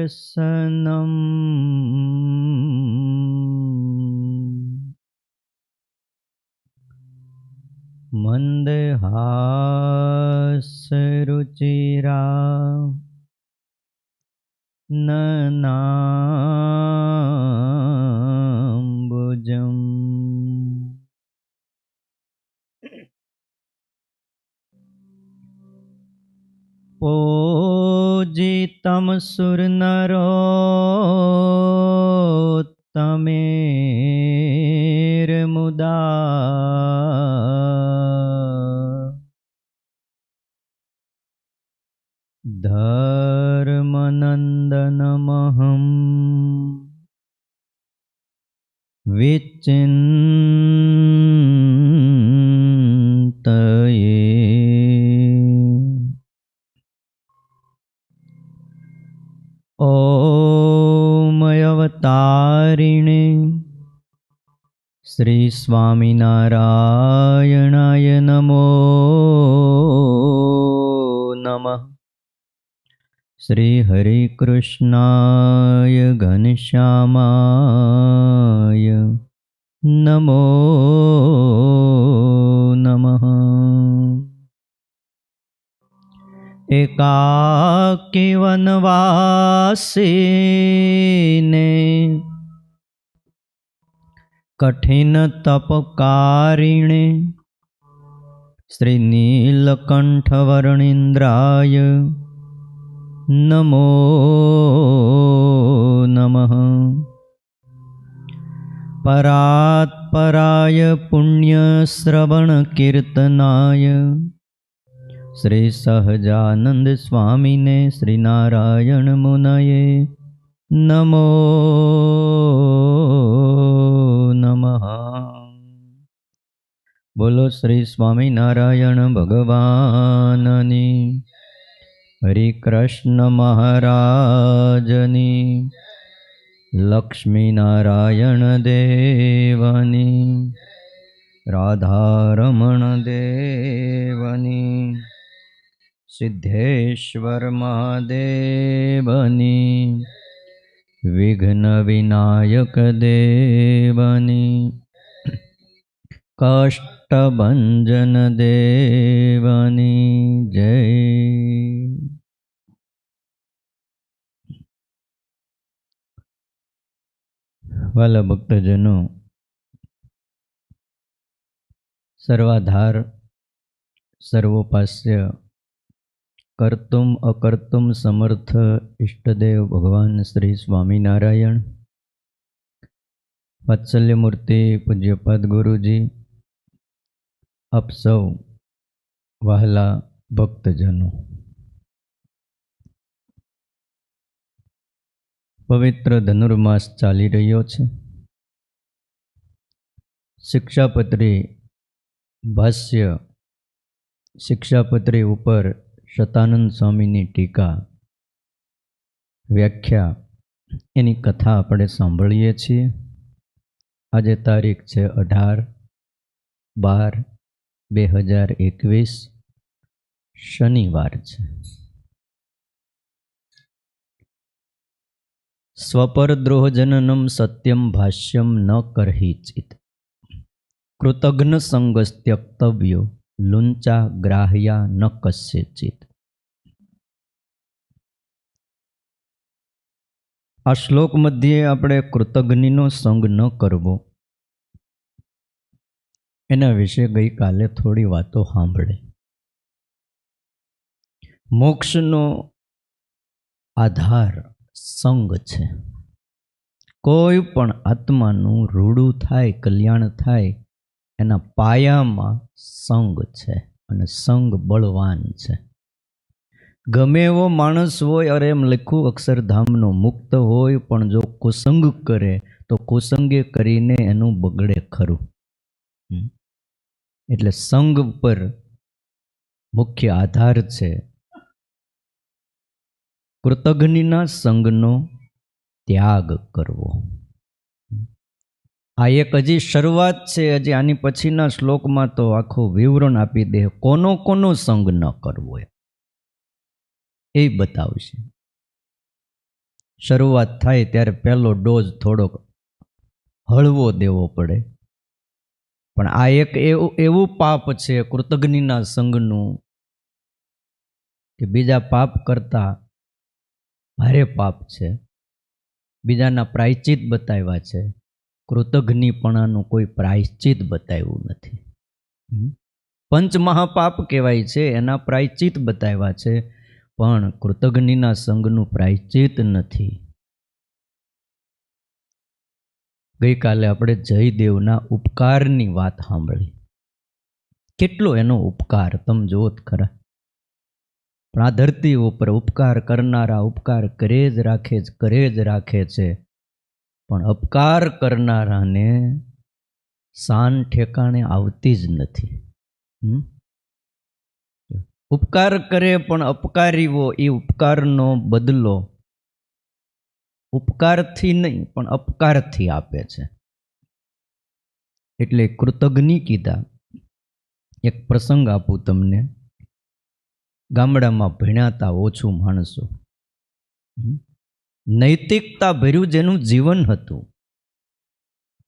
दर्शनम् मन्दहासरुचिरा ननाम्बुजम् पूजितं सुरनरोत्तमेर्मुदा धर्मनन्दनमहं विचिन्तये। ॐ अवतारिणे श्री स्वामिनारायणाय नमो नमः। श्री हरिकृष्णाय घनश्यामाय नमो नमः। एकाकी वनवासिने कठिन तपकारिणे श्री नीलकंठ वर्णींद्राय नमो नमः। परात्पराय पुण्यश्रवण कीर्तनाय श्री सहजानंद स्वामिने श्री नारायण मुनये नमो नमः। बोलो श्री स्वामिनारायण भगवाननी, हरि कृष्ण महाराजनी, लक्ष्मी नारायण देवनी, राधारमण देवनी, सिद्धेश्वर महादेवनी, विघ्न विनायक देवनी, कष्टभंजन देवनी जय। वाला भक्तजनों, सर्वाधार सर्वोपास्य कर्तुम अकर्तुम समर्थ इष्टदेव भगवान श्री स्वामीनारायण, वात्सल्यमूर्ति पूज्यपाद गुरुजी, आप सौ वहाला भक्तजनों, पवित्र धनुर्मास चाली रह्यो छे। शिक्षापत्री भाष्य शिक्षापत्री उपर शतानंद स्वामीनी टीका व्याख्या एनी कथा आपणे सांभळीए छीए। आज तारीख है 18/12/2021 शनिवार है। स्वपरद्रोहजननम सत्यम भाष्यम न करहिचित, कृतघ्न संगस्त्यक्तव्यो लुंचा ग्राह्या न कस्यचित। आ श्लोक मध्य આપણે કૃતજ્ઞનો સંગ ન કરવો એના વિશે ગઈકાલે થોડી વાતો સાંભળે। મોક્ષનો આધાર સંગ છે। કોઈ પણ આત્માનું રૂડું થાય, કલ્યાણ થાય, એના પાયામાં સંગ છે અને સંગ બળવાન છે। गमे एवो माणस होय, अरे एम लख्યું अक्षरधामनो मुक्त होय, पण जो कुसंग करे तो कुसंगे करीने एनु बगड़े खरुं। एटले संग पर मुख्य आधार छे। कृतघ्निना संगनो त्याग करवो। आ एक हजी शरूआत छे। हजी आनी पछीना श्लोकमां तो आखुं विवरण आपी दे, कोनो कोनो संग न करवो ए बतावशे। શરૂઆત થાય ત્યારે પહેલો ડોઝ થોડોક હળવો દેવો પડે. પણ આ એક એવું પાપ છે કૃતજ્ઞના સંગનું કે બીજા પાપ કરતા ભારે પાપ છે. બીજાના પ્રાયશ્ચિત બતાવ્યા છે, કૃતજ્ઞપણાનું કોઈ પ્રાયશ્ચિત બતાવ્યું નથી. પંચમહાપાપ કહેવાય છે, એના પ્રાયશ્ચિત બતાવ્યા છે, પણ કૃતજ્ઞના સંગનું પ્રાયશ્ચિત નથી. ગઈકાલે આપણે જયદેવના ઉપકારની વાત સાંભળી. કેટલો એનો ઉપકાર તમે જુઓ જ ખરા. પણ આ ધરતી ઉપર ઉપકાર કરનારા ઉપકાર કરે જ રાખે છે, પણ અપકાર કરનારાને શાન ઠેકાણે આવતી જ નથી. ઉપકાર કરે પણ અપકારીઓ એ ઉપકારનો બદલો ઉપકારથી નહીં પણ અપકારથી આપે છે. એટલે કૃતજ્ઞ કીધા. એક પ્રસંગ આપું તમને. ગામડામાં ભણ્યાતા ઓછું માણસો, નૈતિકતા ભર્યું જેનું જીવન હતું.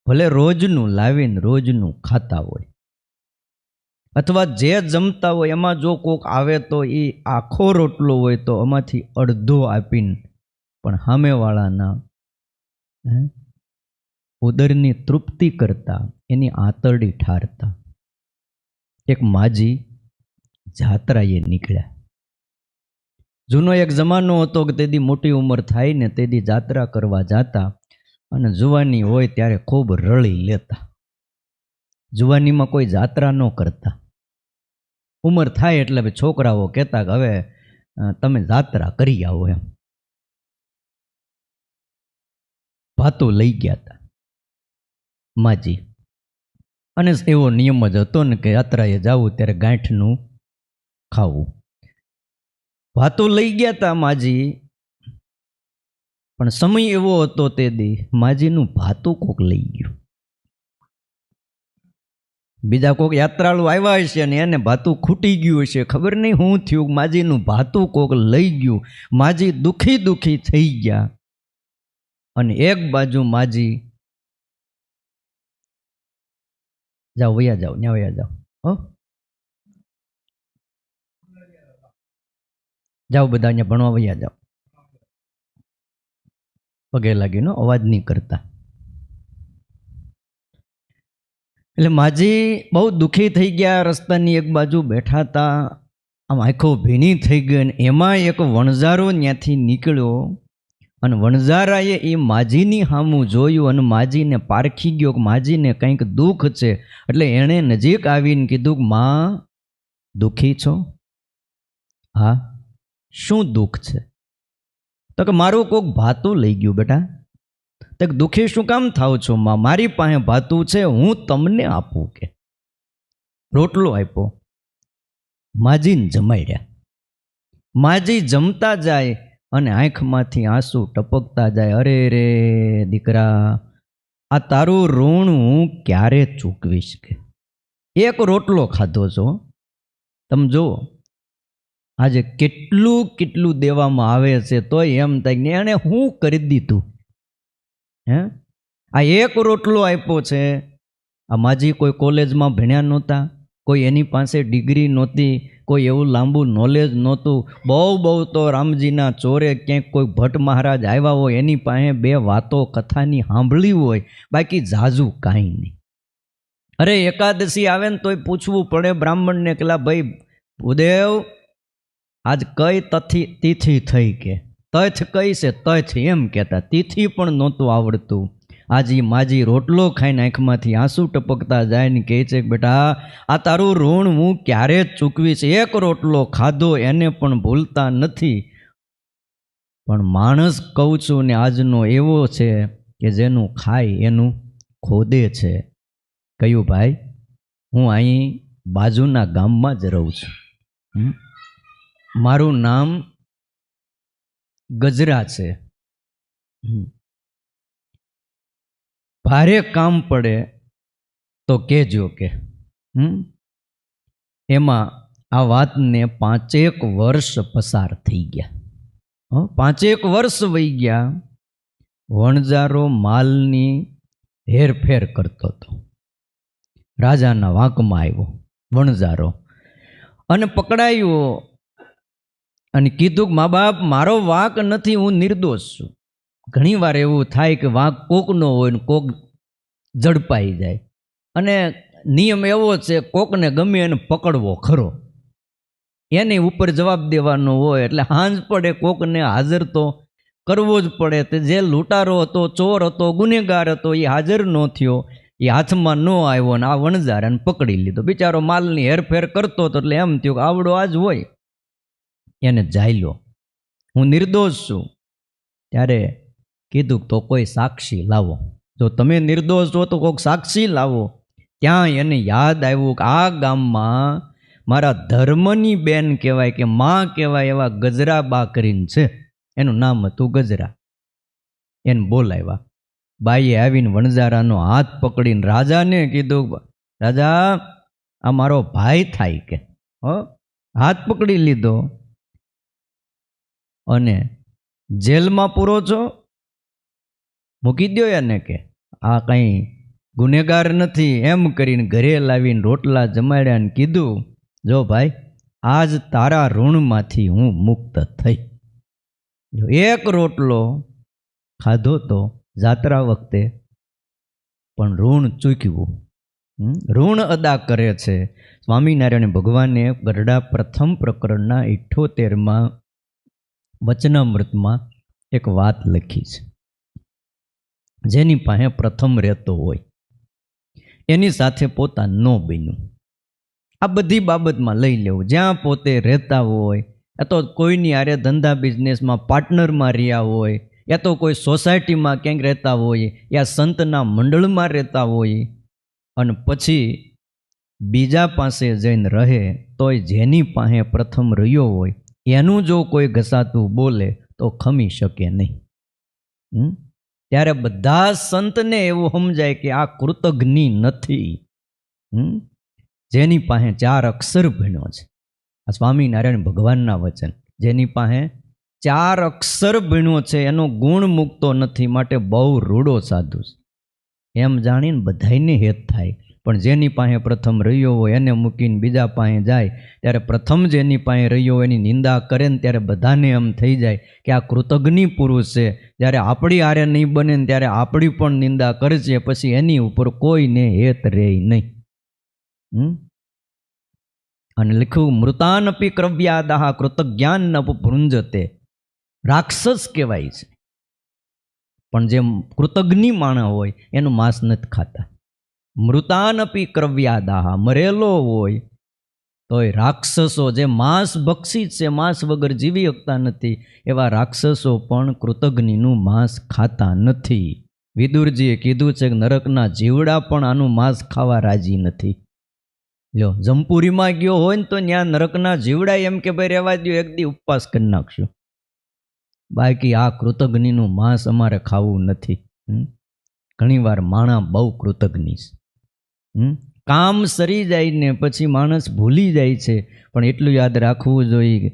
ભલે રોજનું લાવીને રોજનું ખાતા હોય, અથવા જે જમતા હોય એમાં જો કોક આવે તો એ આખો રોટલો હોય તો એમાંથી અડધો આપીને પણ સામેવાળાના ઉદરની તૃપ્તિ કરતા, એની આંતરડી ઠારતા. એક માજી જાત્રાએ નીકળ્યા. જૂનો એક જમાનો હતો કે તેથી મોટી ઉંમર થાય ને તેથી જાત્રા કરવા જાતા, અને જુવાની હોય ત્યારે ખૂબ રળી લેતા. જુવાનીમાં કોઈ જાત્રા ન કરતા. ઉંમર થાય એટલે છોકરાઓ કહેતા કે હવે તમે જાત્રા કરી આવો એમ. ભાતું લઈ ગયા હતા માજી, અને એવો નિયમ જ હતો ને કે યાત્રાએ જવું ત્યારે ગાંઠનું ખાવું. ભાતું લઈ ગયા હતા માજી, પણ સમય એવો હતો તે દી માજીનું ભાતું કોક લઈ ગયું. બીજા કોક યાત્રાળુ આવ્યા હશે ને એને ભાતું ખૂટી ગયું હશે, ખબર નહીં શું થયું. માજીનું ભાતું કોક લઈ ગયું. માજી દુખી થઈ ગયા. અને એક બાજુ માજી, જાઓ વયા જાઓ, ન્યા વયા જાઓ, હો જાઓ બધા અહીંયા ભણવા વયા જાઓ. પગે લાગીનો અવાજ નહીં કરતા. એટલે માજી બહુ દુઃખી થઈ ગયા. રસ્તાની એક બાજુ બેઠા હતા, આમ આંખો ભીની થઈ ગઈ. અને એમાં એક વણઝારો ત્યાંથી નીકળ્યો, અને વણઝારાએ એ માજીની સામું જોયું અને માજીને પારખી ગયો કે માજીને કંઈક દુઃખ છે. એટલે એણે નજીક આવીને કીધું કે માં દુઃખી છો? હા. શું દુઃખ છે? તો કે મારું કોક ભાતું લઈ ગયું બેટા. તો દુઃખી શું કામ થાવ છો માં? મારી પાસે ભાતું છે, હું તમને આપું. કે રોટલો આપ્યો, માજીને જમાડ્યા. માજી જમતા જાય અને આંખમાંથી આંસુ ટપકતા જાય. અરે રે દીકરા, આ તારું ઋણ હું ક્યારે ચૂકવીશ? કે એક રોટલો ખાધો છો. તમે જુઓ આજે કેટલું દેવામાં આવે છે, તોય એમ થાય ને એણે શું કરી દીધું. આ એક રોટલો આપ્યો છે. આ માજી કોઈ કોલેજમાં ભણ્યા નહોતા, કોઈ એની પાસે ડિગ્રી નહોતી, કોઈ એવું લાંબુ નોલેજ નહોતું. બહુ તો રામજીના ચોરે ક્યાંક કોઈ ભટ્ટ મહારાજ આવ્યા હોય એની પાસે બે વાતો કથાની સાંભળી હોય, બાકી ઝાઝુ કાંઈ નહીં. અરે એકાદશી આવે ને તોય પૂછવું પડે બ્રાહ્મણને કે ભાઈ ભૂદેવ આજ કઈ તિથિ થઈ? કે તથ કઈ છે? તથ એમ કહેતા. તિથિ પણ નહોતું આવડતું. આજે માજી રોટલો ખાઈને આંખમાંથી આંસુ ટપકતા જાય ને કહે છે કે બેટા આ તારું ઋણ હું ક્યારે જ ચૂકવીશ. એક રોટલો ખાધો એને પણ ભૂલતા નથી. પણ માણસ કહું છું ને આજનો એવો છે કે જેનું ખાય એનું ખોદે છે. કયું ભાઈ? હું અહીં બાજુના ગામમાં જ રહું છું. મારું નામ ગજરા છે. ભારે કામ પડે તો કહેજો. કે એમાં આ વાતને 5 વર્ષ પસાર થઈ ગયા. 5 વર્ષ વહી ગયા. વણઝારો માલની હેરફેર કરતો હતો. રાજાના વાંકમાં આવ્યો વણઝારો અને પકડાયો અને કીધું કે મા બાપ, મારો વાંક નથી, હું નિર્દોષ છું. ઘણી વાર એવું થાય કે વાંક કોકનો હોય ને કોક ઝડપાઈ જાય, અને નિયમ એવો છે કોકને ગમે એને પકડવો ખરો, એની ઉપર જવાબ દેવાનો હોય. એટલે હાંજ પડે કોકને હાજર તો કરવો જ પડે. તે જે લૂંટારો હતો, ચોર હતો, ગુનેગાર હતો, એ હાજર ન થયો, એ હાથમાં ન આવ્યો ને આ વણઝારાને પકડી લીધો. બિચારો માલની હેરફેર કરતો હતો એટલે એમ થયું કે આવડો આજ હોય, એને જાયલો, હું નિર્દોષ છું. ત્યારે કીધું તો કોઈ સાક્ષી લાવો, જો તમે નિર્દોષ છો તો કોઈક સાક્ષી લાવો. ત્યાં એને યાદ આવ્યું કે આ ગામમાં મારા ધર્મની બેન કહેવાય કે માં કહેવાય એવા ગજરા બા કરીને છે, એનું નામ હતું ગજરા. એને બોલાવ્યા. બાઈએ આવીને વણઝારાનો હાથ પકડીને રાજાને કીધું, રાજા આ મારો ભાઈ થાય કે હાથ પકડી લીધો અને જેલમાં પૂરો છો, મૂકી દો એને, કે આ કંઈ ગુનેગાર નથી. એમ કરીને ઘરે લાવીને રોટલા જમાડ્યા ને કીધું, જો ભાઈ આજ તારા ઋણમાંથી હું મુક્ત થઈ. એક રોટલો ખાધો તો જાત્રા વખતે, પણ ઋણ ચૂક્યું, ઋણ અદા કરે છે. સ્વામિનારાયણ ભગવાને ગરડા પ્રથમ પ્રકરણના 78માં વચનામૃતમાં એક વાત લખી છે. જેની પાસે પ્રથમ રહેતો હોય એની સાથે પોતા ન બન્યું. આ બધી બાબતમાં લઈ લેવું. જ્યાં પોતે રહેતા હોય, યા તો કોઈની આરે ધંધા બિઝનેસમાં પાર્ટનરમાં રહ્યા હોય, યા તો કોઈ સોસાયટીમાં ક્યાંક રહેતા હોય, યા સંતના મંડળમાં રહેતા હોય, અને પછી બીજા પાસે જઈને રહે, તોય જેની પાસે પ્રથમ રહ્યો હોય એનું જો કોઈ ઘસાતું બોલે તો ખમી શકે નહીં. ત્યારે બધા સંતને એવું સમજાય કે આ કૃતજ્ઞ નથી, જેની પાસે 4 અક્ષર ભણ્યો છે. આ સ્વામિનારાયણ ભગવાનના વચન. જેની પાસે 4 અક્ષર ભણ્યો છે એનો ગુણ મૂકતો નથી, માટે બહુ રૂડો સાધુ છે. એમ જાણીને બધાયને હેત થાય. પણ જેની પાસે પ્રથમ રહ્યો હોય એને મૂકીને બીજા પાસે જાય, ત્યારે પ્રથમ જેની પાસે રહ્યો હોય એની નિંદા કરે ને ત્યારે બધાને એમ થઈ જાય કે આ કૃતજ્ઞ પુરુષ છે. જ્યારે આપણી આરે નહીં બને ને ત્યારે આપણી પણ નિંદા કરશે, પછી એની ઉપર કોઈને હેત રહે નહીં. અને લખ્યું, મૃતાનપી ક્રવ્યાદાહ કૃતજ્ઞાન ન ભૃંજતે. રાક્ષસ કહેવાય છે, પણ જે કૃતજ્ઞ માણસ હોય એનું માંસ નથી ખાતા. મૃતાનપી ક્રવ્યાદાહ, મરેલો હોય તોય રાક્ષસો જે માંસ ભક્ષી છે, માંસ વગર જીવી શકતા નથી, એવા રાક્ષસો પણ કૃતજ્ઞનું માંસ ખાતા નથી. વિદુરજીએ કીધું છે કે નરકના જીવડા પણ આનું માંસ ખાવા રાજી નથી. લ્યો, જમપુરીમાં ગયો હોય ને તો ત્યાં નરકના જીવડા એમ કે ભાઈ રહેવા દો, એક દી ઉપવાસ કરી નાખશું, બાકી આ કૃતજ્ઞનું માંસ અમારે ખાવું નથી. ઘણીવાર માણસ બહુ કૃતજ્ઞ છે. કામ સરી જાય ને પછી માણસ ભૂલી જાય છે. પણ એટલું યાદ રાખવું જોઈએ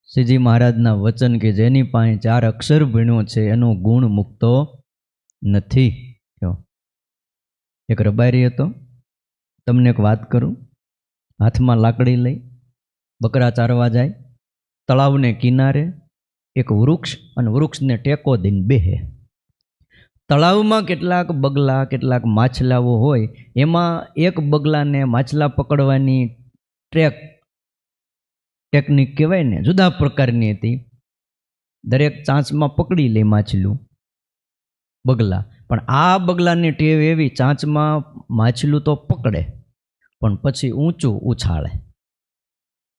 શ્રીજી મહારાજના વચન કે જેની પાસે 4 અક્ષર ભણ્યો છે એનો ગુણ મૂકતો નથી. એક રબારી હતો. તમને એક વાત કરું. હાથમાં લાકડી લઈ બકરા ચારવા જાય. તળાવને કિનારે એક વૃક્ષ, અને વૃક્ષને ટેકો દઈને બેહે. તળાવમાં કેટલાક બગલા, કેટલાક માછલાઓ હોય. એમાં એક બગલાને માછલા પકડવાની ટેકનિક કહેવાય ને, જુદા પ્રકારની હતી. દરેક ચાંચમાં પકડી લે માછલું બગલા, પણ આ બગલાની ટેવ એવી, ચાંચમાં માછલું તો પકડે પણ પછી ઊંચું ઉછાળે,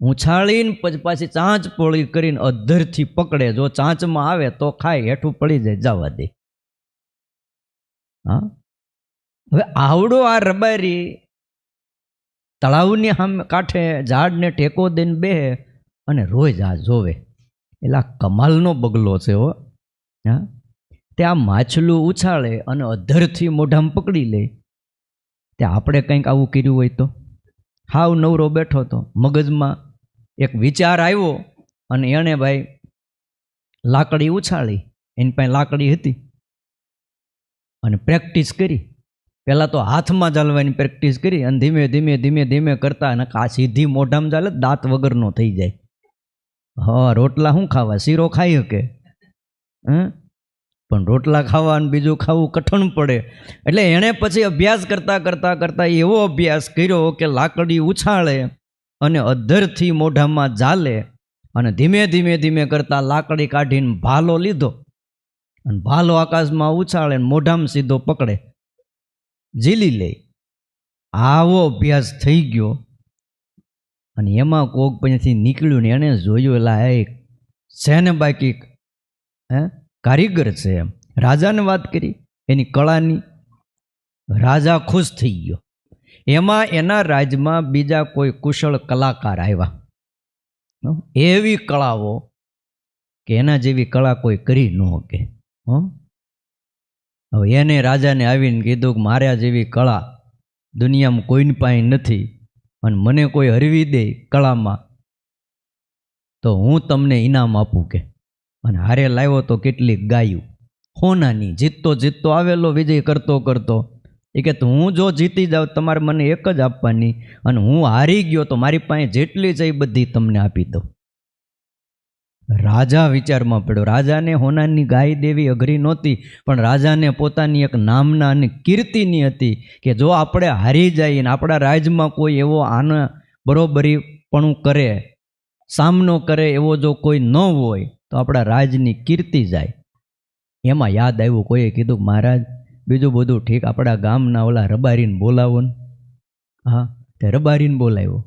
ઉછાળીને પછી પાછી ચાંચ પોળી કરીને અધ્ધરથી પકડે. જો ચાંચમાં આવે તો ખાય, હેઠું પડી જાય, જવા દે. હા, હવે આવડો આ રબારી તળાવની સામે કાંઠે ઝાડને ટેકો દઈને બેહે અને રોજ આ જોવે. એટલે આ કમાલનો બગલો છે હો. હા, તે આ માછલું ઉછાળે અને અધ્ધરથી મોઢામાં પકડી લે. તે આપણે કંઈક આવું કર્યું હોય તો? હાવ નવરો બેઠો તો, મગજમાં એક વિચાર આવ્યો અને એણે ભાઈ લાકડી ઉછાળી, એની પાસે લાકડી હતી અને પ્રેક્ટિસ કરી. પહેલાં તો હાથમાં ચાલવાની પ્રેક્ટિસ કરી અને ધીમે ધીમે ધીમે ધીમે કરતા અને આ સીધી મોઢામાં ચાલે દાંત વગરનો થઈ જાય. હા, રોટલા શું ખાવા, શીરો ખાઈ શકે પણ રોટલા ખાવા અને બીજું ખાવું કઠણ પડે. એટલે એણે પછી અભ્યાસ કરતાં કરતાં કરતાં એવો અભ્યાસ કર્યો કે લાકડી ઉછાળે અને અધ્ધરથી મોઢામાં ઝાલે અને ધીમે ધીમે ધીમે કરતાં લાકડી કાઢીને ભાલો લીધો અને ભાલો આકાશમાં ઉછાળે મોઢામાં સીધો પકડે, ઝીલી લે. આવો અભ્યાસ થઈ ગયો અને એમાં કોક પછી નીકળ્યું ને એણે જોયું, એલા એ છે ને બાકી કારીગર છે એમ. રાજાને વાત કરી એની કળાની, રાજા ખુશ થઈ ગયો. એમાં એના રાજમાં બીજા કોઈ કુશળ કલાકાર આવ્યા, એવી કળાઓ કે એના જેવી કળા કોઈ કરી ન શકે. હવે એને રાજાને આવીને કીધું કે મારા જેવી કળા દુનિયામાં કોઈની પાસે નથી અને મને કોઈ હરવી દે કળામાં તો હું તમને ઇનામ આપું કે. અને હારે લાવ્યો તો કેટલીક ગાયું હોનાની, જીતતો જીતતો આવેલો વિજય કરતો કરતો. એ કે હું જો જીતી જાઉં તમારે મને એક જ આપવાની અને હું હારી ગયો તો મારી પાસે જેટલી છે એ બધી તમને આપી દઉં. રાજા વિચારમાં પડ્યો. રાજાને હોનાની ગાય દેવી અઘરી નહોતી, પણ રાજાને પોતાની એક નામના અને કીર્તિની હતી કે જો આપણે હારી જઈએ ને આપણા રાજમાં કોઈ એવો આના બરોબરીપણું કરે, સામનો કરે એવો જો કોઈ ન હોય તો આપણા રાજની કીર્તિ જાય. એમાં યાદ આવ્યું, કોઈએ કીધું મહારાજ બીજું બધું ઠીક, આપણા ગામના ઓલા રબારીને બોલાવો ને. હા, તે રબારીને બોલાવ્યો.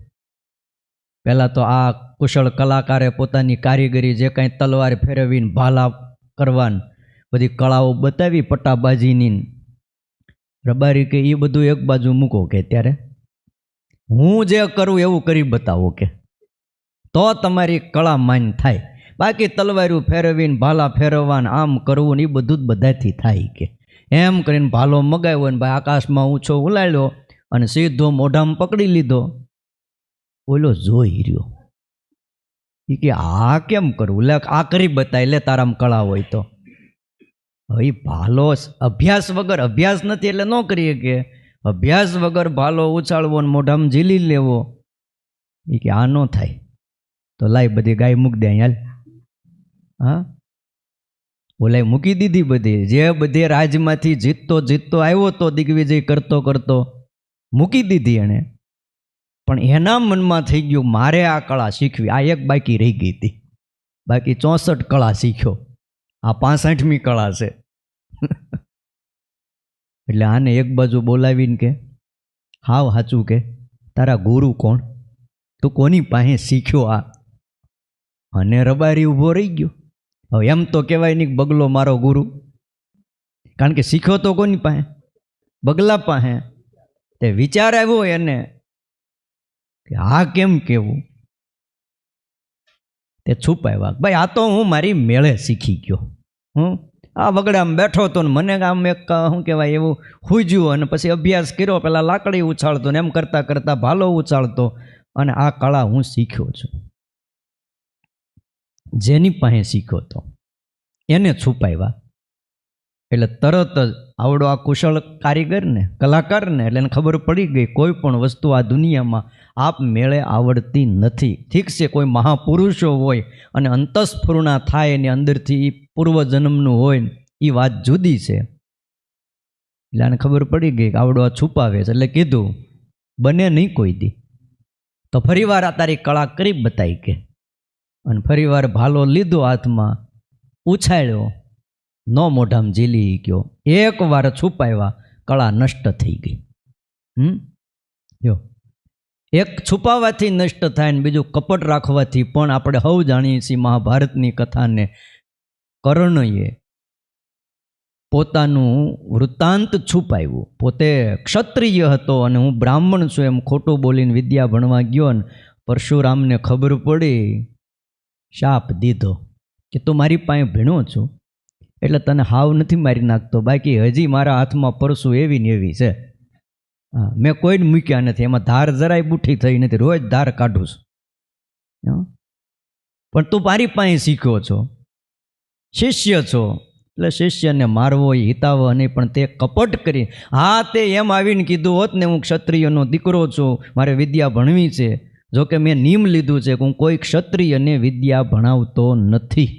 પહેલાં તો આ કુશળ કલાકારે પોતાની કારીગરી જે કાંઈ તલવાર ફેરવીને ભાલા કરવાની બધી કળાઓ બતાવી પટ્ટાબાજીની. રબારી કે એ બધું એક બાજુ મૂકો કે ત્યારે હું જે કરું એવું કરી બતાવો કે તો તમારી કળા માન્ય થાય. બાકી તલવાર્યું ફેરવીને ભાલા ફેરવવાને આમ કરવું ને એ બધું જ બધાથી થાય કે. એમ કરીને ભાલો મગાવ્યો ને ભાઈ આકાશમાં ઊંચો ઉલાડ્યો અને સીધો મોઢામાં પકડી લીધો. ઓલો જોઈ રહ્યો, એ કે આ કેમ કરવું, લે આ કરી બતાય, લે તારામાં કળા હોય તો. હવે ભાલો અભ્યાસ વગર, અભ્યાસ નથી એટલે ન કરીએ કે અભ્યાસ વગર ભાલો ઉછાળવો ને મોઢામાં ઝીલી લેવો, એ કે આ ન થાય. તો લાઈ બધી ગાય મૂકી દે અહીંયા. હા, ઓલાય મૂકી દીધી બધી, જે બધે રાજમાંથી જીતતો જીતતો આવ્યો તો દિગ્વિજય કરતો કરતો મૂકી દીધી એણે. પણ એના મનમાં થઈ ગયું મારે આ કળા શીખવી. આ એક બાકી રહી ગઈ હતી, બાકી 64 કળા શીખ્યો, આ 65મી કળા છે. એટલે આને એક બાજુ બોલાવીને કે હાવ સાચું કે તારા ગુરુ કોણ, તું કોની પાસે શીખ્યો આ? અને રબારી ઊભો રહી ગયો. હવે એમ તો કહેવાય નહીં બગલો મારો ગુરુ, કારણ કે શીખ્યો તો કોની પાસે? બગલા પાસે. તે વિચાર આવ્યો એને કે આ કેમ કેવું, તે છુપાવ્યા. ભાઈ આ તો હું મારી મેળે શીખી ગયો. આ વગડામાં બેઠો હતો ને મને આમ એક શું કહેવાય એવું હુજ્યું અને પછી અભ્યાસ કર્યો. પહેલાં લાકડી ઉછાળતો ને એમ કરતાં કરતાં ભાલો ઉછાળતો અને આ કળા હું શીખ્યો છું. જેની પાસે શીખ્યો હતો એને છુપાવ્યા. એટલે તરત જ આવડો આ કુશળ કારીગરને, કલાકારને એટલે એને ખબર પડી ગઈ કોઈ પણ વસ્તુ આ દુનિયામાં આપ મેળે આવડતી નથી. ઠીક છે કોઈ મહાપુરુષો હોય અને અંતસ્ફૂર્ણા થાય એની અંદરથી પૂર્વજન્મનું હોય એ વાત જુદી છે. એટલે આને ખબર પડી ગઈ કે આવડો આ છુપાવે છે. એટલે કીધું બને નહીં કોઈ દી તો ફરીવાર આ તારી કળા કરી બતાવી કે. અને ફરીવાર ભાલો લીધો હાથમાં, ઉછાળ્યો, ન મોઢામાં ઝીલી ગયો. એક વાર છુપાવ્યા, કળા નષ્ટ થઈ ગઈ. જો એક છુપાવવાથી નષ્ટ થાય ને બીજું કપટ રાખવાથી પણ. આપણે સૌ જાણીએ છીએ મહાભારતની કથાને, કર્ણએ પોતાનું વૃત્તાંત છુપાવ્યું. પોતે ક્ષત્રિય હતો અને હું બ્રાહ્મણ છું એમ ખોટું બોલીને વિદ્યા ભણવા ગયો ને પરશુરામને ખબર પડી, શાપ દીધો કે તું મારી પાસે ભીણો છું એટલે તને હાવ નથી મારી નાખતો, બાકી હજી મારા હાથમાં પરસુ એવી ને એવી છે. હા, મેં કોઈને મૂક્યા નથી, એમાં ધાર જરાય બુઠ્ઠી થઈ નથી, રોજ ધાર કાઢું છું. પણ તું મારી પાસે શીખ્યો છો શિષ્ય છો એટલે શિષ્યને મારવો એ હિતાવહ નહીં, પણ તે કપટ કરી. હા, તે એમ આવીને કીધું હોત ને હું ક્ષત્રિયનો દીકરો છું, મારે વિદ્યા ભણવી છે, જોકે મેં નિયમ લીધું છે કે હું કોઈ ક્ષત્રિયને વિદ્યા ભણાવતો નથી.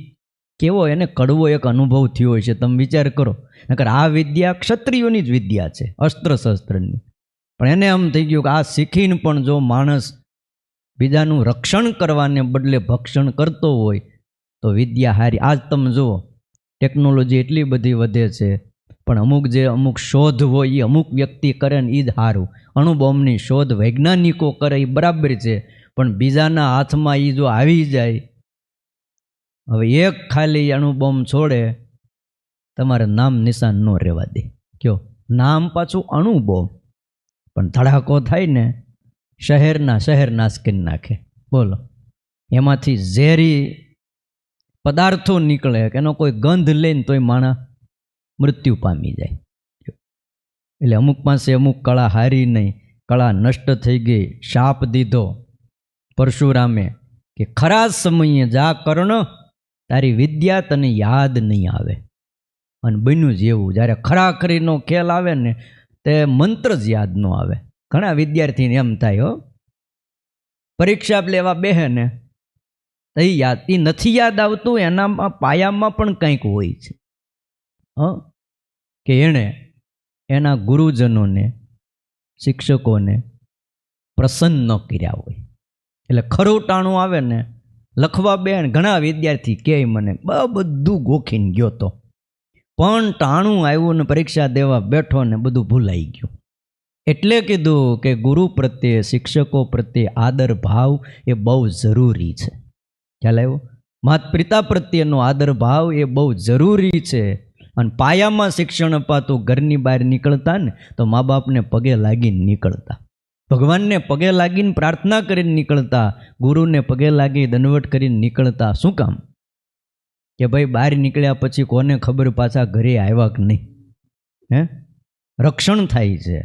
કેવો એને કડવો એક અનુભવ થયો હોય છે, તમે વિચાર કરો. નકર આ વિદ્યા ક્ષત્રિયોની જ વિદ્યા છે, અસ્ત્ર શસ્ત્રની. પણ એને એમ થઈ ગયું કે આ શીખીને પણ જો માણસ બીજાનું રક્ષણ કરવાને બદલે ભક્ષણ કરતો હોય તો વિદ્યા હારી. આજ તમે જુઓ ટેકનોલોજી એટલી બધી વધે છે, પણ અમુક શોધ હોય એ અમુક વ્યક્તિ કરે ને એ જ સારું. અણુબોમ્બની શોધ વૈજ્ઞાનિકો કરે એ બરાબર છે, પણ બીજાના હાથમાં એ જો આવી જાય, હવે એક ખાલી અણુબોમ્બ છોડે તમારે નામ નિશાન ન રહેવા દે. કયો નામ પાછું અણુબોમ્બ, પણ ધડાકો થાય ને શહેર નાશ કરી નાખે. બોલો, એમાંથી ઝેરી પદાર્થો નીકળે કે એનો કોઈ ગંધ લઈને તોય માણસ મૃત્યુ પામી જાય. એટલે અમુક પાસે અમુક કળા હારી નહીં, કળા નષ્ટ થઈ ગઈ. શાપ દીધો પરશુરામે કે ખરા સમયે જા કર્ણ, તારી વિદ્યા તને યાદ નહીં આવે. અને બન્યું જ એવું, જ્યારે ખરાખરીનો ખેલ આવે ને તે મંત્ર જ યાદ ન આવે. ઘણા વિદ્યાર્થીને એમ થાય, હો પરીક્ષા લેવા બેહે ને એ યાદ, એ નથી યાદ આવતું, એનામાં પાયામાં પણ કંઈક હોય છે. કે એણે એના ગુરુજનોને શિક્ષકોને પ્રસન્ન ન કર્યા હોય. એટલે ખરું ટાણું આવે ને લખવા બે, ઘણા વિદ્યાર્થી કહે મને બધું ગોખીને ગયો તો, પણ ટાણું આવ્યું ને પરીક્ષા દેવા બેઠો ને બધું ભૂલાઈ ગયું. એટલે કીધું કે ગુરુ પ્રત્યે શિક્ષકો પ્રત્યે આદર ભાવ એ બહુ જરૂરી છે. ખ્યાલ આવ્યો? માતા પિતા પ્રત્યેનો આદર ભાવ એ બહુ જરૂરી છે. અને પાયામાં શિક્ષણ અપાતું, ઘરની બહાર નીકળતા ને તો મા બાપને પગે લાગીને નીકળતા, ભગવાનને પગે લાગીને પ્રાર્થના કરીને નીકળતા, ગુરુને પગે લાગી દંડવટ કરીને નીકળતા. શું કામ? કે ભાઈ બહાર નીકળ્યા પછી કોને ખબર પાછા ઘરે આવ્યા કે નહીં. રક્ષણ થાય છે.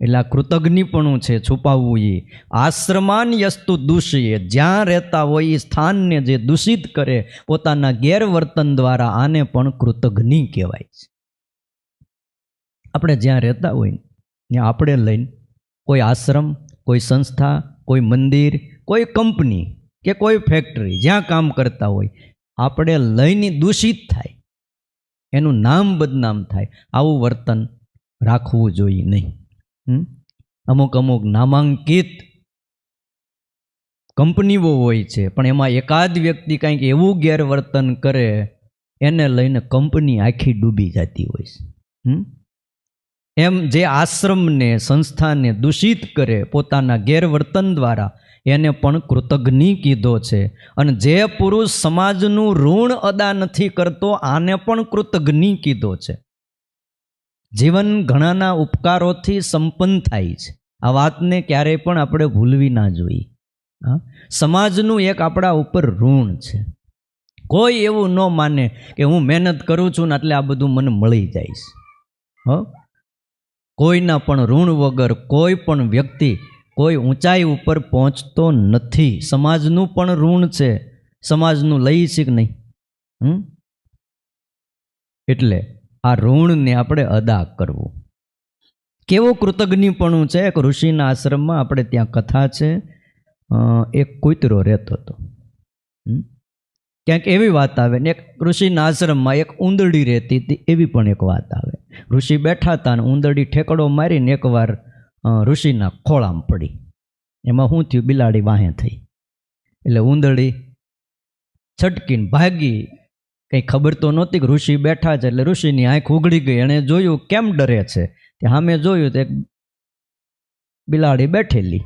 એટલે આ કૃતજ્ઞપણું છે, છુપાવવું. એ આશ્રમાન યસ્તુ દૂષીએ, જ્યાં રહેતા હોય એ સ્થાનને જે દૂષિત કરે પોતાના ગેરવર્તન દ્વારા, આને પણ કૃતજ્ઞ કહેવાય છે. આપણે જ્યાં રહેતા હોય ત્યાં આપણે લઈને કોઈ આશ્રમ, કોઈ સંસ્થા, કોઈ મંદિર, કોઈ કંપની કે કોઈ ફેક્ટરી જ્યાં કામ કરતા હોય, આપણે લઈને દૂષિત થાય, એનું નામ બદનામ થાય, આવું વર્તન રાખવું જોઈએ નહીં. અમુક નામાંકિત કંપનીઓ હોય છે, પણ એમાં એકાદ વ્યક્તિ કંઈક એવું ગેરવર્તન કરે એને લઈને કંપની આખી ડૂબી જતી હોય છે. એમ જે આશ્રમને, સંસ્થાને દૂષિત કરે પોતાના ગેરવર્તન દ્વારા, એને પણ કૃતજ્ઞ કીધો છે. અને જે પુરુષ સમાજનું ઋણ અદા નથી કરતો, આને પણ કૃતજ્ઞ કીધો છે. જીવન ઘણાના ઉપકારોથી સંપન્ન થાય છે. આ વાતને ક્યારેય પણ આપણે ભૂલવી ના જોઈએ. સમાજનું એક આપણા ઉપર ઋણ છે. કોઈ એવું ન માને કે હું મહેનત કરું છું ને એટલે આ બધું મને મળી જાય છે. કોઈના પણ ઋણ વગર કોઈ પણ વ્યક્તિ કોઈ ઊંચાઈ ઉપર પહોંચતો નથી. સમાજનું પણ ઋણ છે, સમાજનું લઈ છે કે નહીં. એટલે આ ઋણને આપણે અદા કરવું. કેવું કૃતજ્ઞપણું છે. એક ઋષિના આશ્રમમાં આપણે ત્યાં કથા છે, એક કૂતરો રહેતો હતો. ક્યાંક એવી વાત આવે ને એક ઋષિના આશ્રમમાં એક ઉંદરડી રહેતી હતી, એવી પણ એક વાત આવે. ઋષિ બેઠા હતા અને ઉંદરડી ઠેકડો મારીને એકવાર ઋષિના ખોળામાં પડી. એમાં શું થયું? બિલાડી વાહે થઈ. એટલે ઉંદરડી છટકીને ભાગી. કંઈ ખબર તો નહોતી કે ઋષિ બેઠા છે, એટલે ઋષિની આંખ ઉઘડી ગઈ. એણે જોયું કેમ ડરે છે, તે સામે જોયું તો એક બિલાડી બેઠેલી.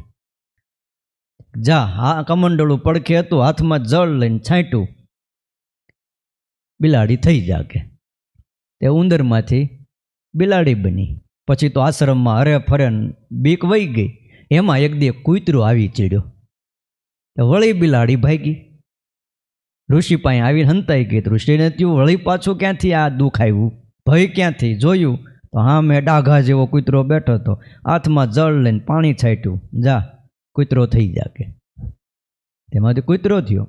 જા, હા કમંડળું પડખે હતું, હાથમાં જળ લઈને છાંટ્યું, બિલાડી થઈ જાગે. તે ઉંદરમાંથી બિલાડી બની. પછી તો આશ્રમમાં હરે ફરે બીક વહી ગઈ. એમાં એક દી કૂતરું આવી ચડ્યો, વળી બિલાડી ભાગી. ઋષિ પાસે આવીને હંતાઈ ગઈ. ઋષિને થયું વળી પાછું ક્યાંથી આ દુઃખ આવ્યું, ભય ક્યાંથી? જોયું તો હા, મેં ડાઘા જેવો કૂતરો બેઠો હતો, હાથમાં જળ લઈને પાણી છાંટ્યું, જા કૂતરો થઈ જાકે. તેમાંથી કૂતરો થયો.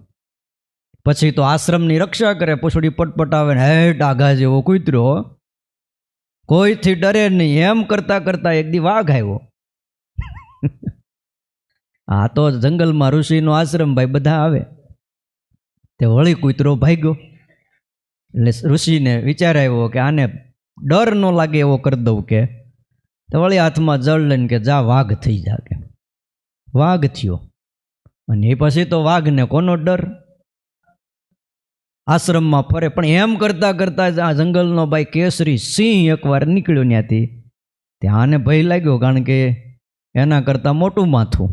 પછી તો આશ્રમની રક્ષા કરે, પૂંછડી પટપટાવે ને હે ડાઘા જેવો કૂતરો, કોઈથી ડરે નહીં. એમ કરતા કરતા એક દી વાઘ આવ્યો. આ તો જંગલમાં ઋષિનો આશ્રમ ભાઈ, બધા આવે. તે વળી કૂતરો ભાગ્યો. એટલે ઋષિને વિચાર આવ્યો કે આને ડર ન લાગે એવો કરી દઉં કે. તો વળી હાથમાં જળ લઈને કે જા વાઘ થઈ જા કે. વાઘ થયો. અને એ પછી તો વાઘને કોનો ડર, આશ્રમમાં ફરે. પણ એમ કરતા કરતા આ જંગલનો ભાઈ કેસરી સિંહ એકવાર નીકળ્યો ત્યાંથી. ત્યાંને ભય લાગ્યો, કારણ કે એના કરતાં મોટું માથું.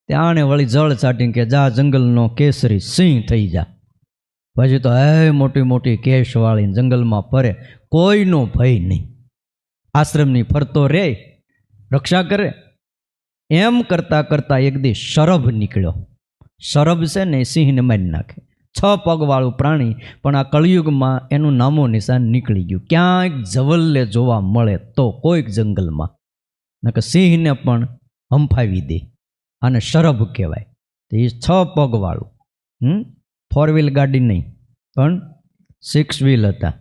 ત્યાંને વળી જળ છાટીને કે જા જંગલનો કેસરી સિંહ થઈ જા. પછી તો હે મોટી મોટી કેશવાળી જંગલમાં ફરે, કોઈનો ભય નહીં. આશ્રમની ફરતો રે, રક્ષા કરે. એમ કરતા કરતા એક દી શરભ નીકળ્યો. શરભ છે ને એ સિંહને મારી નાખે. 6 પગવાળું પ્રાણી, પણ આ કળિયુગમાં એનું નામો નિશાન નીકળી ગયું. ક્યાંક જવલ્લે જોવા મળે તો કોઈક જંગલમાં, નકર સિંહને પણ હંફાવી દે. આને શરભ કહેવાય. તો એ 6 પગવાળું, 4 વ્હીલ ગાડી નહીં પણ 6 વ્હીલ હતા.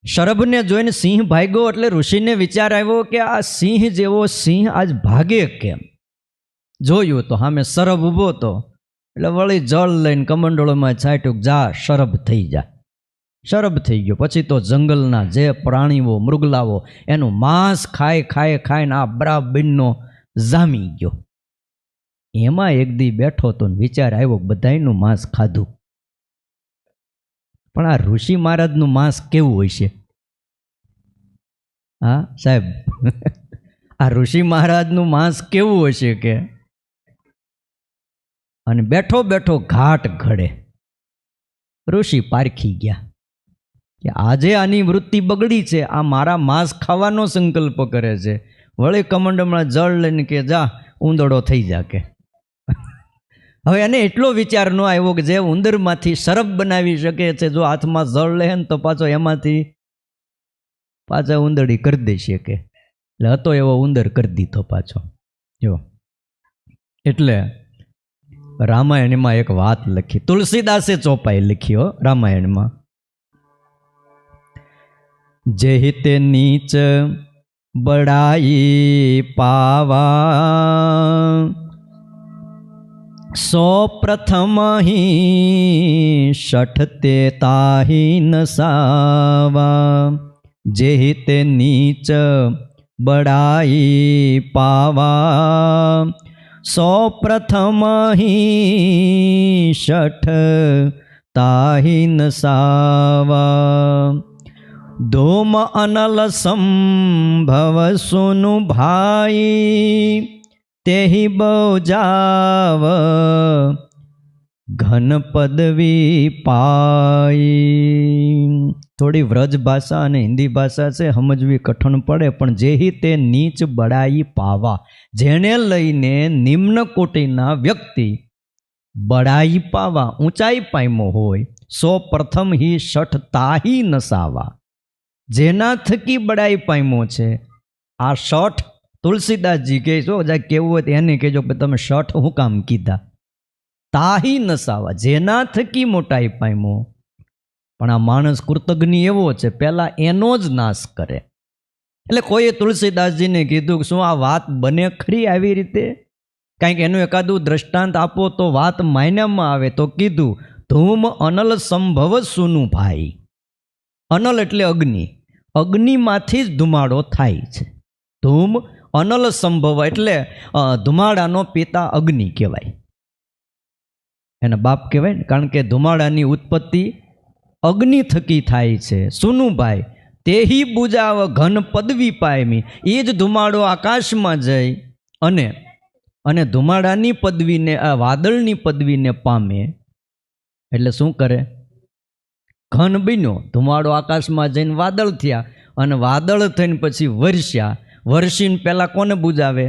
શરભને જોઈને સિંહ ભાગ્યો. એટલે ઋષિને વિચાર આવ્યો કે આ સિંહ જેવો સિંહ આજ ભાગે કેમ. જોયું તો સામે શરભ ઊભો હતો. એટલે વળી જળ લઈને કમંડળોમાં છાંટ્યું, જા શરભ થઈ જા. શરભ થઈ ગયો. પછી તો જંગલના જે પ્રાણીઓ મૃગલાઓ એનું માંસ ખાઈને આ બરાબરનો જામી ગયો. એમાં એક દી બેઠો તો વિચાર આવ્યો બધાયનું માંસ ખાધું, પણ આ ઋષિ મહારાજનું માંસ કેવું હોય છે? હા સાહેબ, આ ઋષિ મહારાજનું માંસ કેવું હશે કે. અને બેઠો બેઠો ઘાટ ઘડે. ઋષિ પારખી ગયા કે આજે આની વૃત્તિ બગડી છે, આ મારા માંસ ખાવાનો સંકલ્પ કરે છે. વળી કમંડળમાં જળ લઈને કે જા ઉંદરડો થઈ જા કે. હવે એને એટલો વિચાર ન આવ્યો કે જે ઉંદરમાંથી શરભ બનાવી શકે છે, જો હાથમાં જળ લે ને તો પાછો એમાંથી પાછા ઉંદરડી કરી દેશે કે. એટલે હતો એવો ઉંદર કરી દીધો પાછો. જો એટલે રામાયણમાં એક વાત લખી, તુલસીદાસે ચોપાઈ લખી હો રામાયણમાં. જે હિતે નીચ બડાઈ પાવા, સો પ્રથમ હી શઠતે તાહી નસાવા. જે હિતે નીચ બડાઈ પાવા, સો પ્રથમ હી શઠ તાહી નસાવા. ધૂમ અનલ સંભવ સુનુ ભાઈ, તેહી બૌજાવ ઘન પદવી પાઈ. થોડી વ્રજ ભાષા અને હિન્દી ભાષા છે, સમજવી કઠણ પડે. પણ જેહી તે નીચ બડાઈ પાવા, જેને લઈને નિમ્ન કોટીના વ્યક્તિ બડાઈ પાવા ઊંચાઈ પામ્યો હોય, સો પ્રથમ હી શઠ તાહી નસાવા, જેના થકી બડાઈ પામ્યો છે. આ શઠ તુલસીદાસજી કહે છો, જાય કેવું હોય એને કહેજો કે તમે શઠ હું કામ કીધા. તાહી નસાવા, જેના થકી મોટાઈ પામ્યો. પણ આ માણસ કૃતજ્ઞ એવો છે, પહેલાં એનો જ નાશ કરે. એટલે કોઈએ તુલસીદાસજીને કીધું કે શું આ વાત બને ખરી આવી રીતે? કાંઈક એનું એકાદું દ્રષ્ટાંત આપો તો વાત માન્યામાં આવે. તો કીધું ધૂમ અનલ સંભવ સુનું ભાઈ. અનલ એટલે અગ્નિ, અગ્નિમાંથી જ ધુમાડો થાય છે. ધૂમ અનલ સંભવ એટલે ધુમાડાનો પિતા અગ્નિ કહેવાય, એના બાપ કહેવાય ને. કારણ કે ધુમાડાની ઉત્પત્તિ અગ્નિ થકી થાય છે. સુનુભાઈ તેહી બુજાવ ઘન પદવી પાયમી, એ જ ધુમાડો આકાશમાં જઈ અને ધુમાડાની પદવીને, આ વાદળની પદવીને પામે. એટલે શું કરે? ઘન બન્યો, ધુમાડો આકાશમાં જઈને વાદળ થયા, અને વાદળ થઈને પછી વરસ્યા. વર્ષીને પહેલાં કોને બુજાવે?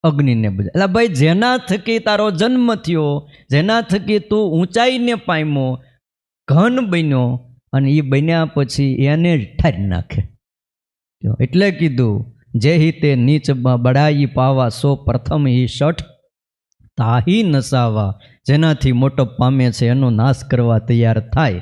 અગ્નિને બુજાવે. એટલે ભાઈ જેના થકી તારો જન્મ થયો, જેના થકી તું ઊંચાઈને પામ્યો, ઘન બન્યો, અને એ બન્યા પછી એને જ ઠારી નાખે. એટલે કીધું જે હિતે નીચ બડાઈ પાવા, સો પ્રથમ હી શઠ તાહી નસાવા, જેનાથી મોટો પામે છે એનો નાશ કરવા તૈયાર થાય.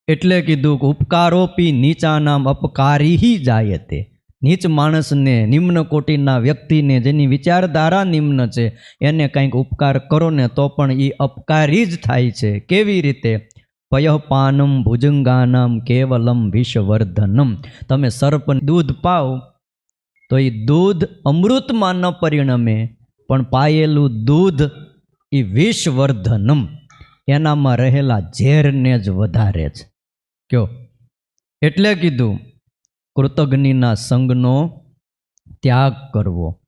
એટલે કીધું કે ઉપકારોપી નીચાનામ અપકારી હી જાય તે. નીચ માણસને, નિમ્ન કોટીના વ્યક્તિને, જેની વિચારધારા નિમ્ન છે, એને કંઈક ઉપકાર કરો ને તો પણ એ અપકારી જ થાય છે. કેવી રીતે? પયઃપાનમ ભુજંગાનામ કેવલમ વિષવર્ધનમ. તમે સર્પ દૂધ પાઓ તો એ દૂધ અમૃતમાં ન પરિણમે, પણ પાયેલું દૂધ એ વિષવર્ધનમ, એનામાં રહેલા ઝેરને જ વધારે છે. કયો? એટલે કીધું કૃતજ્ઞના સંગનો ત્યાગ કરવો.